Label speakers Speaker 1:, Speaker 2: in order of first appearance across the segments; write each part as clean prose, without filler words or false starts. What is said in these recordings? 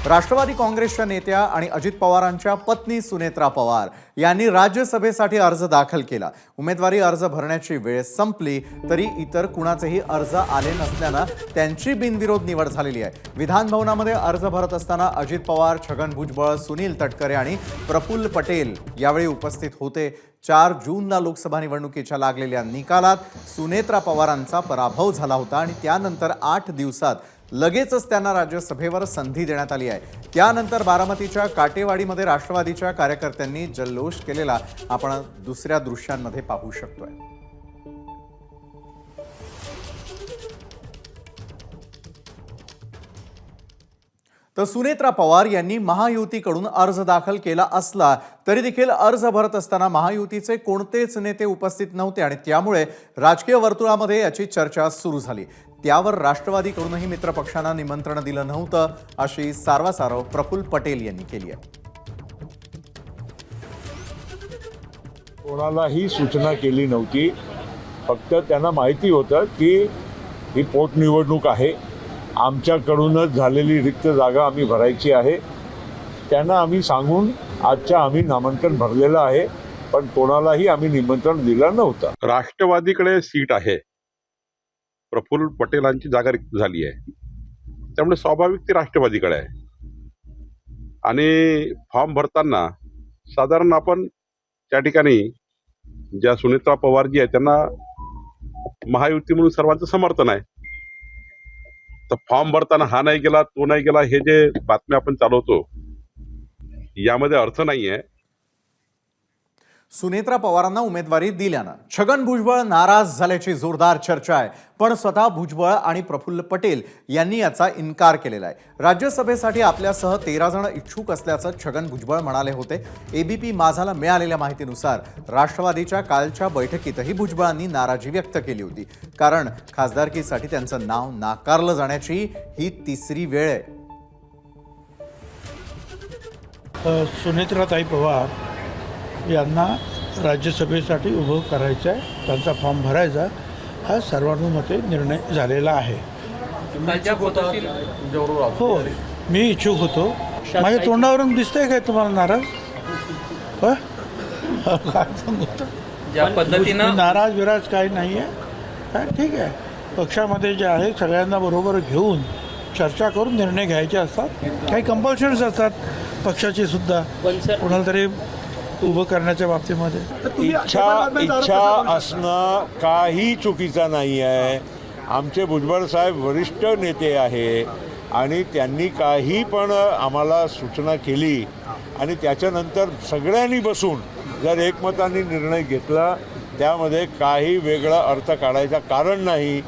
Speaker 1: राष्ट्रवादी काँग्रेसच्या नेत्या आणि अजित पवारांच्या पत्नी सुनेत्रा पवार यांनी राज्यसभेसाठी अर्ज दाखल केला। उमेदवारी अर्ज भरण्याची वेळ संपली तरी इतर कुणाचेही अर्ज आले नसल्याने त्यांची बिनविरोध निवड झालेली आहे। विधान भवनामध्ये अर्ज भरत असताना अजित पवार, छगन भुजबळ, सुनील तटकरे आणि प्रफुल्ल पटेल यावेळी उपस्थित होते। 4 जूनला लोकसभा निवडणुकीच्या लागलेल्या निकालात सुनेत्रा पवारांचा पराभव झाला होता आणि त्यानंतर 8 दिवसात लगेचच त्यांना राज्यसभेवर संधी देण्यात आली आहे। त्यानंतर बारामतीच्या काटेवाडीमध्ये राष्ट्रवादीच्या कार्यकर्त्यांनी जल्लोष केलेला आपण दुसऱ्या दृश्यांमध्ये पाहू शकतोय। तर सुनेत्रा पवार यांनी महायुतीकडून अर्ज दाखल केला असला तरी देखील अर्ज भरत असताना महायुतीचे कोणतेच नेते उपस्थित नव्हते आणि त्यामुळे राजकीय वर्तुळामध्ये याची चर्चा सुरू झाली। त्यावर राष्ट्रवादीकडूनही मित्रपक्षांना निमंत्रण दिलं नव्हतं अशी सारवासारव प्रफुल्ल पटेल यांनी केली आहे।
Speaker 2: कोणालाही सूचना केली नव्हती, फक्त त्यांना माहिती होतं की ही पोटनिवडणूक आहे, आमच्याकडूनच झालेली रिक्त जागा आम्ही भरायची आहे। त्यांना आम्ही सांगून आम्ही नामांकन भरलेलं आहे, पण कोणालाही आम्ही निमंत्रण दिलं नव्हतं।
Speaker 3: राष्ट्रवादीकडे सीट आहे, प्रफुल्ल पटेलांची जागा रिक्त झाली आहे, त्यामुळे स्वाभाविक ती राष्ट्रवादीकडे आहे। आणि फॉर्म भरताना साधारण आपण त्या ठिकाणी ज्या सुनेत्रा पवार जी आहे त्यांना महायुती म्हणून सर्वांचं समर्थन आहे, तर फॉर्म भरताना हा नाही गेला तो नाही गेला हे जे बातम्या आपण चालवतो यामध्ये अर्थ नाहीये।
Speaker 1: सुनेत्रा पवारांना उमेदवारी दिल्यानं छगन भुजबळ नाराज झाल्याची जोरदार चर्चा आहे, पण स्वतः भुजबळ आणि प्रफुल्ल पटेल यांनी याचा इन्कार केलेला आहे। राज्यसभेसाठी आपल्यासह 13 जण इच्छुक असल्याचं छगन भुजबळ म्हणाले होते। एबीपी माझाला मिळालेल्या माहितीनुसार राष्ट्रवादीच्या कालच्या बैठकीतही भुजबळांनी नाराजी व्यक्त केली होती, कारण खासदारकीसाठी त्यांचं नाव नाकारलं जाण्याची ही तिसरी वेळ आहे।
Speaker 4: सुनेत्राताई पवार यांना राज्यसभेसाठी उभं करायचं आहे, त्यांचा फॉर्म भरायचा हा सर्वानुमते निर्णय झालेला आहे। हो, मी इच्छुक होतो। माझ्या तोंडावरून दिसतंय काय तुम्हाला नाराज? काय सांगतो ज्या पद्धतीनं नाराज विराज काही नाही आहे काय, ठीक आहे। पक्षामध्ये जे आहे सगळ्यांना बरोबर घेऊन चर्चा करून निर्णय घ्यायचे असतात, काही कंपल्शन्स असतात पक्षाची सुद्धा कोणाला तरी उभं करण्याच्या बाबतीमध्ये।
Speaker 2: इच्छा असणं काही चुकीचा नाही आहे। आमचे भुजबळ साहेब वरिष्ठ नेते आहे आणि त्यांनी काही पण आम्हाला सूचना केली आणि त्याच्यानंतर सगळ्यांनी बसून जर एकमताने निर्णय घेतला, त्यामध्ये काही वेगळा अर्थ काढायचा कारण नाही।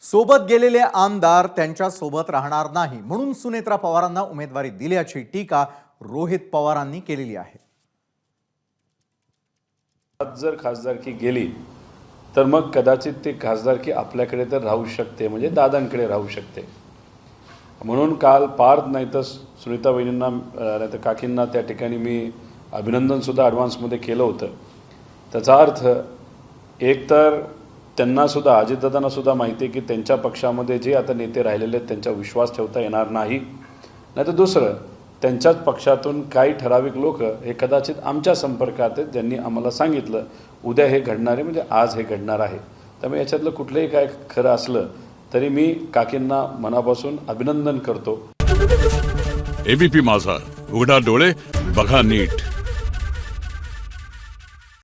Speaker 1: सोबत गेलेले आमदार त्यांच्या सोबत राहणार नाही म्हणून सुनेत्रा पवारांना उमेदवारी दिल्याची टीका रोहित पवारांनी केलेली आहे।
Speaker 5: जर खासदारकी गेली तर मग कदाचित ती खासदारकी आपल्याकडे तर राहू शकते, म्हणजे दादांकडे राहू शकते। म्हणून काल पार्थ नाही तर सुनीता वहिनींना नाही तर काकींना त्या ठिकाणी मी अभिनंदनसुद्धा ॲडव्हान्समध्ये केलं होतं। त्याचा अर्थ एक तर त्यांनासुद्धा अजितदादांनासुद्धा माहिती आहे की त्यांच्या पक्षामध्ये जे आता नेते राहिलेले आहेत त्यांचा विश्वास ठेवता येणार नाही, नाही तर दुसरं त्यांच्याच पक्षातून काही ठराविक लोक हे कदाचित आमच्या संपर्कात आहेत, ज्यांनी आम्हाला सांगितलं उद्या हे घडणार आहे, म्हणजे आज हे घडणार आहे। त्यामुळे याच्यातलं कुठलंही काय खरं असलं तरी मी काकींना मनापासून अभिनंदन करतो।
Speaker 6: एबीपी माझा, उघडा डोळे बघा नीट।